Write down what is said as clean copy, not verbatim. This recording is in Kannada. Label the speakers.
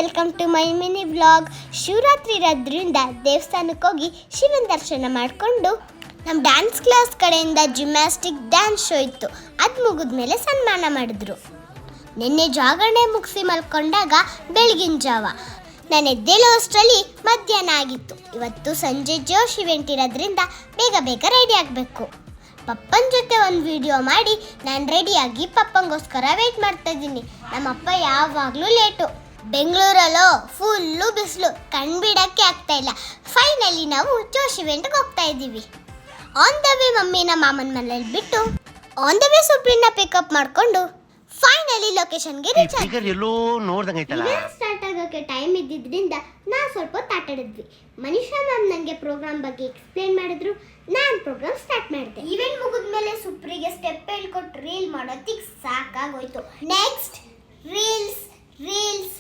Speaker 1: Welcome to my mini vlog. Shivaratri ಇರೋದ್ರಿಂದ ದೇವಸ್ಥಾನಕ್ಕೆ ಹೋಗಿ ಶಿವನ ದರ್ಶನ ಮಾಡಿಕೊಂಡು ನಮ್ಮ ಡ್ಯಾನ್ಸ್ ಕ್ಲಾಸ್ ಕಡೆಯಿಂದ ಜಿಮ್ನಾಸ್ಟಿಕ್ ಡ್ಯಾನ್ಸ್ ಶೋ ಇತ್ತು. ಅದು ಮುಗಿದ್ಮೇಲೆ ಸನ್ಮಾನ ಮಾಡಿದ್ರು. ನಿನ್ನೆ ಜಾಗರಣೆ ಮುಗಿಸಿ ಮಲ್ಕೊಂಡಾಗ ಬೆಳಗಿನ ಜಾವ ನಾನು ಎದ್ದೇಳೋ ಅಷ್ಟರಲ್ಲಿ ಮಧ್ಯಾಹ್ನ ಆಗಿತ್ತು. ಇವತ್ತು ಸಂಜೆ ಜೋಶ್ ಇವೆಂಟ್ ಇರೋದ್ರಿಂದ ಬೇಗ ಬೇಗ ರೆಡಿ ಆಗಬೇಕು. ಪಪ್ಪನ ಜೊತೆ ಒಂದು ವಿಡಿಯೋ ಮಾಡಿ ನಾನು ರೆಡಿಯಾಗಿ ಪಪ್ಪಂಗೋಸ್ಕರ ವೆಯ್ಟ್ ಮಾಡ್ತಾ ಇದ್ದೀನಿ. ನಮ್ಮಪ್ಪ ಯಾವಾಗಲೂ ಲೇಟು. ಬೆಂಗಳೂರಲ್ಲೋ ಫುಲ್ಲು ಬಿಸಿಲು, ಕಣ್ಬಿಡೋಕ್ಕೆ ಆಗ್ತಾ ಇಲ್ಲ. ಫೈನಲಿ ನಾವು ಜೋಶ್ ಇವೆಂಟ್ಗೆ ಹೋಗ್ತಾ ಇದ್ದೀವಿ. ಆನ್ ದ ವೇ ಮಮ್ಮಿನ ಮಾಮನ ಮನೇಲಿ ಬಿಟ್ಟು ಆನ್ ದ ವೇ ಸುಪ್ರೀನ ಪಿಕಪ್ ಮಾಡಿಕೊಂಡು ಫೈನಲಿ ಲೊಕೇಶನ್ಗೆ ರೀಚ್ ಆದ್ವಿ. ಸ್ಟಾರ್ಟ್ ಆಗೋಕ್ಕೆ ಟೈಮ್ ಇದ್ದಿದ್ದರಿಂದ ನಾವು ಸ್ವಲ್ಪ ಹೊತ್ತು ಆಟಾಡಿದ್ವಿ. ಮನೀಷಾ ಮ್ಯಾಮ್ ನನಗೆ ಪ್ರೋಗ್ರಾಮ್ ಬಗ್ಗೆ ಎಕ್ಸ್ಪ್ಲೇನ್ ಮಾಡಿದ್ರು. ನಾನು ಪ್ರೋಗ್ರಾಮ್ ಸ್ಟಾರ್ಟ್ ಮಾಡಿದೆ. ಇವೆಂಟ್ ಮುಗಿದ್ಮೇಲೆ ಸುಪ್ರಿಗೆ ಸ್ಟೆಪ್ ಹೇಳ್ಕೊಟ್ಟು ರೀಲ್ ಮಾಡೋದಕ್ಕೆ ಸಾಕಾಗೋಯ್ತು. Next reels reels